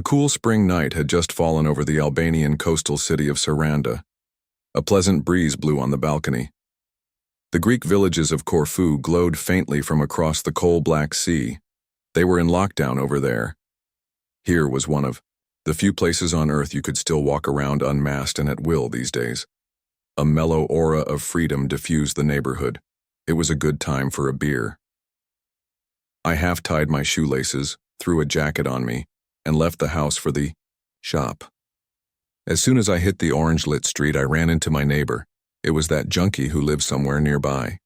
A cool spring night had just fallen over the Albanian coastal city of Saranda. A pleasant breeze blew on the balcony. The Greek villages of Corfu glowed faintly from across the coal-black sea. They were in lockdown over there. Here was one of the few places on earth you could still walk around unmasked and at will these days. A mellow aura of freedom diffused the neighborhood. It was a good time for a beer. I half-tied my shoelaces, threw a jacket on me, and left the house for the shop. As soon as I hit the orange-lit street, I ran into my neighbor. It was that junkie who lived somewhere nearby.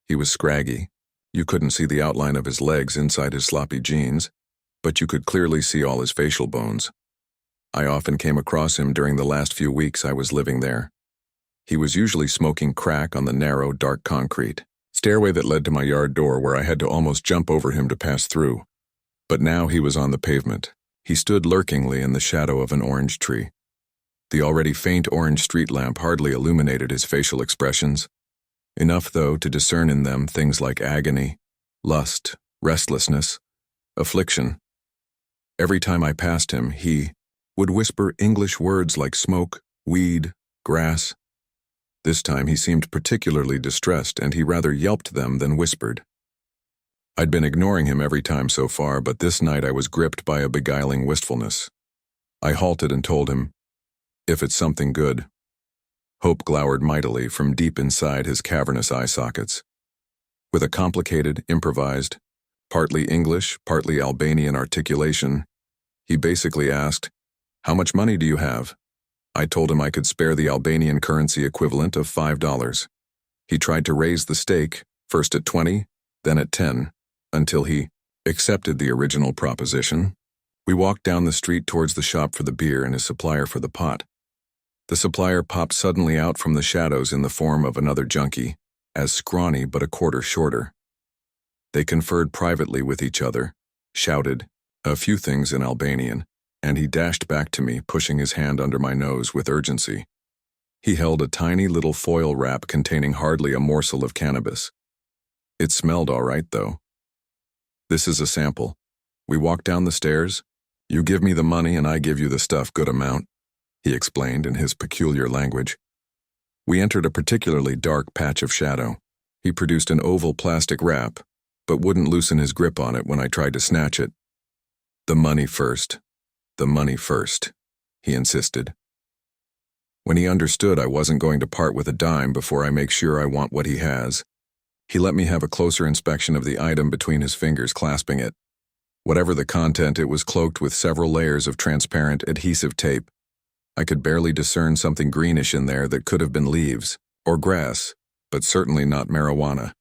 He was scraggy. You couldn't see the outline of his legs inside his sloppy jeans, but you could clearly see all his facial bones. I often came across him during the last few weeks I was living there. He was usually smoking crack on the narrow, dark concrete stairway that led to my yard door, where I had to almost jump over him to pass through. But now he was on the pavement. He stood lurkingly in the shadow of an orange tree. The already faint orange street lamp hardly illuminated his facial expressions. Enough, though, to discern in them things like agony, lust, restlessness, affliction. Every time I passed him, he would whisper English words like smoke, weed, grass. This time he seemed particularly distressed, and he rather yelped them than whispered. I'd been ignoring him every time so far, but this night I was gripped by a beguiling wistfulness. I halted and told him, "If it's something good." Hope glowered mightily from deep inside his cavernous eye sockets. With a complicated, improvised, partly English, partly Albanian articulation, he basically asked, "How much money do you have?" I told him I could spare the Albanian currency equivalent of $5. He tried to raise the stake, first at 20, then at 10, until he accepted the original proposition. We walked down the street towards the shop for the beer and his supplier for the pot. The supplier popped suddenly out from the shadows in the form of another junkie, as scrawny but a quarter shorter. They conferred privately with each other, shouted a few things in Albanian, and he dashed back to me, pushing his hand under my nose with urgency. He held a tiny little foil wrap containing hardly a morsel of cannabis. It smelled all right, though. "This is a sample. We walk down the stairs. You give me the money and I give you the stuff, good amount," he explained in his peculiar language. We entered a particularly dark patch of shadow. He produced an oval plastic wrap, but wouldn't loosen his grip on it when I tried to snatch it. "The money first. The money first," he insisted. When he understood I wasn't going to part with a dime before I make sure I want what he has, he let me have a closer inspection of the item between his fingers clasping it. Whatever the content, it was cloaked with several layers of transparent adhesive tape. I could barely discern something greenish in there that could have been leaves or grass, but certainly not marijuana.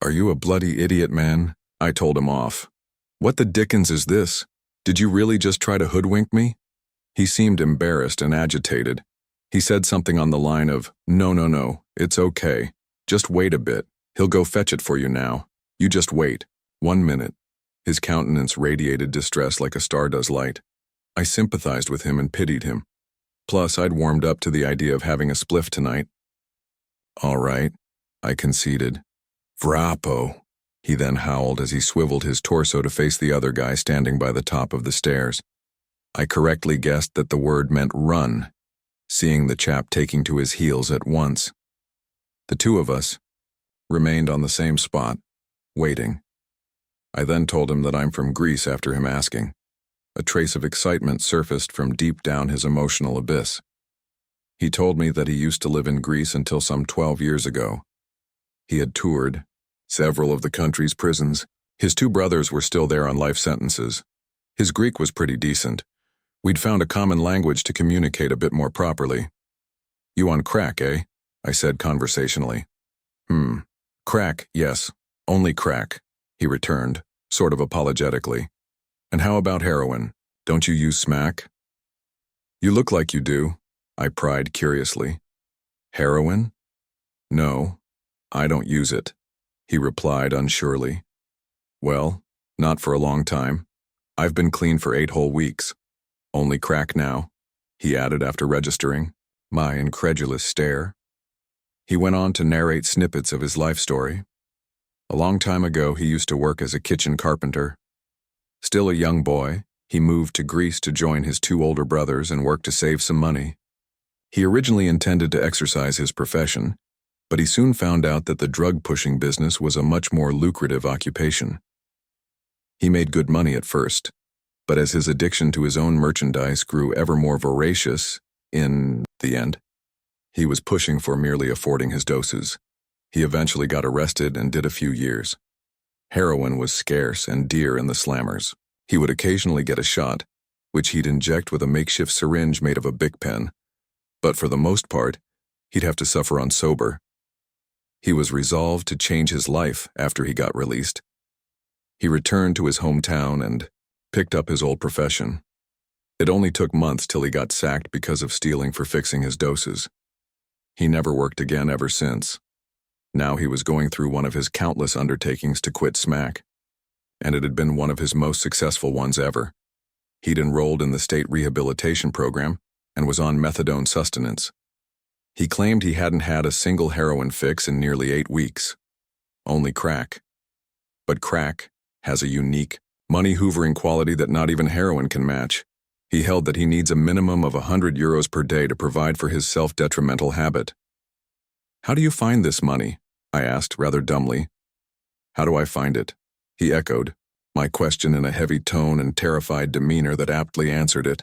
"Are you a bloody idiot, man?" I told him off. "What the dickens is this? Did you really just try to hoodwink me?" He seemed embarrassed and agitated. He said something on the line of, No, it's okay. Just wait a bit. He'll go fetch it for you now. You just wait. 1 minute." His countenance radiated distress like a star does light. I sympathized with him and pitied him. Plus, I'd warmed up to the idea of having a spliff tonight. "All right," I conceded. "Vrapo," he then howled as he swiveled his torso to face the other guy standing by the top of the stairs. I correctly guessed that the word meant run, seeing the chap taking to his heels at once. The two of us remained on the same spot, waiting. I then told him that I'm from Greece after him asking. A trace of excitement surfaced from deep down his emotional abyss. He told me that he used to live in Greece until some 12 years ago. He had toured several of the country's prisons. His 2 brothers were still there on life sentences. His Greek was pretty decent. We'd found a common language to communicate a bit more properly. "You on crack, eh?" I said conversationally. "Crack, yes. Only crack," he returned, sort of apologetically. "And how about heroin? Don't you use smack?" "You look like you do," I pried curiously. "Heroin? No, I don't use it," he replied unsurely. "Well, not for a long time. I've been clean for 8 whole weeks. Only crack now," he added after registering my incredulous stare. He went on to narrate snippets of his life story. A long time ago, he used to work as a kitchen carpenter. Still a young boy, He moved to Greece to join his two older brothers and work to save some money. He originally intended to exercise his profession, but he soon found out that the drug-pushing business was a much more lucrative occupation. He made good money at first, but as his addiction to his own merchandise grew ever more voracious, in the end, he was pushing for merely affording his doses. He eventually got arrested and did a few years. Heroin was scarce and dear in the slammers. He would occasionally get a shot, which he'd inject with a makeshift syringe made of a Bic pen, but for the most part, he'd have to suffer on sober. He was resolved to change his life after he got released. He returned to his hometown and picked up his old profession. It only took months till he got sacked because of stealing for fixing his doses. He never worked again ever since. Now he was going through one of his countless undertakings to quit smack, and it had been one of his most successful ones ever. He'd enrolled in the state rehabilitation program and was on methadone sustenance. He claimed he hadn't had a single heroin fix in nearly 8 weeks. Only crack. But crack has a unique, money-hoovering quality that not even heroin can match. He held that he needs a minimum of €100 per day to provide for his self-detrimental habit. "How do you find this money?" I asked, rather dumbly. "How do I find it?" he echoed, my question in a heavy tone and terrified demeanor that aptly answered it.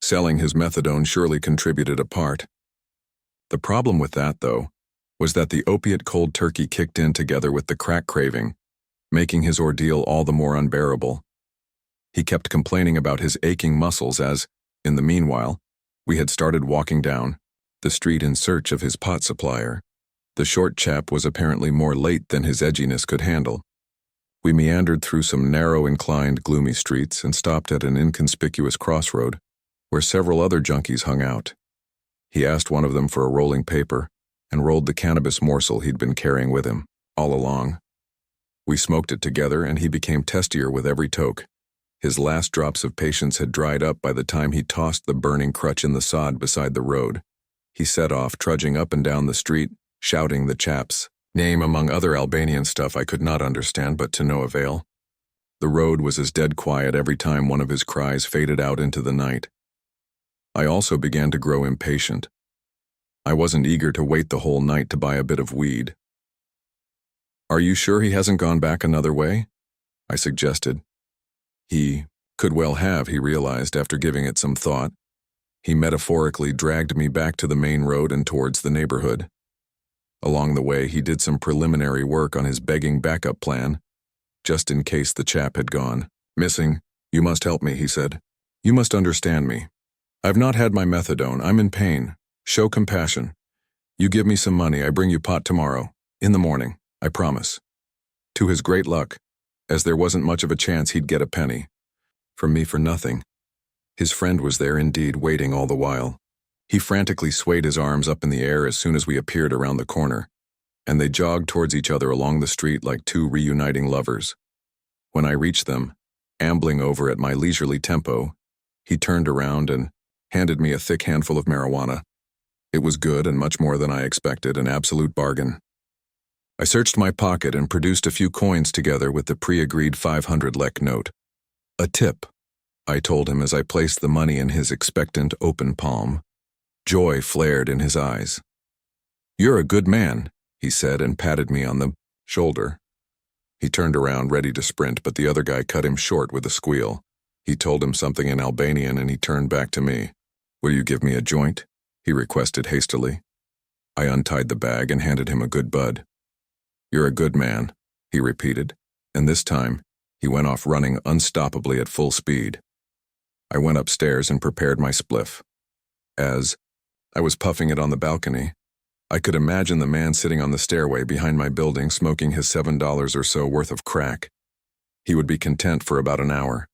Selling his methadone surely contributed a part. The problem with that, though, was that the opiate cold turkey kicked in together with the crack craving, making his ordeal all the more unbearable. He kept complaining about his aching muscles as, in the meanwhile, we had started walking down the street in search of his pot supplier. The short chap was apparently more late than his edginess could handle. We meandered through some narrow, inclined, gloomy streets and stopped at an inconspicuous crossroad where several other junkies hung out. He asked one of them for a rolling paper and rolled the cannabis morsel he'd been carrying with him all along. We smoked it together and he became testier with every toke. His last drops of patience had dried up by the time he tossed the burning crutch in the sod beside the road. He set off, trudging up and down the street, shouting the chap's name among other Albanian stuff I could not understand, but to no avail. The road was as dead quiet every time one of his cries faded out into the night. I also began to grow impatient. I wasn't eager to wait the whole night to buy a bit of weed. "Are you sure he hasn't gone back another way?" I suggested. He could well have, he realized after giving it some thought. He metaphorically dragged me back to the main road and towards the neighborhood. Along the way, he did some preliminary work on his begging backup plan, just in case the chap had gone missing. "You must help me," he said. "You must understand me. I've not had my methadone. I'm in pain. Show compassion. You give me some money, I bring you pot tomorrow. In the morning, I promise." To his great luck, as there wasn't much of a chance he'd get a penny from me for nothing, his friend was there indeed, waiting all the while. He frantically swayed his arms up in the air as soon as we appeared around the corner, and they jogged towards each other along the street like two reuniting lovers. When I reached them, ambling over at my leisurely tempo, he turned around and handed me a thick handful of marijuana. It was good and much more than I expected, an absolute bargain. I searched my pocket and produced a few coins together with the pre-agreed 500 lek note. "A tip," I told him as I placed the money in his expectant open palm. Joy flared in his eyes. "You're a good man," he said and patted me on the shoulder. He turned around ready to sprint, but the other guy cut him short with a squeal. He told him something in Albanian and he turned back to me. "Will you give me a joint?" he requested hastily. I untied the bag and handed him a good bud. "You're a good man," he repeated, and this time he went off running unstoppably at full speed. I went upstairs and prepared my spliff. As I was puffing it on the balcony, I could imagine the man sitting on the stairway behind my building smoking his $7 or so worth of crack. He would be content for about an hour.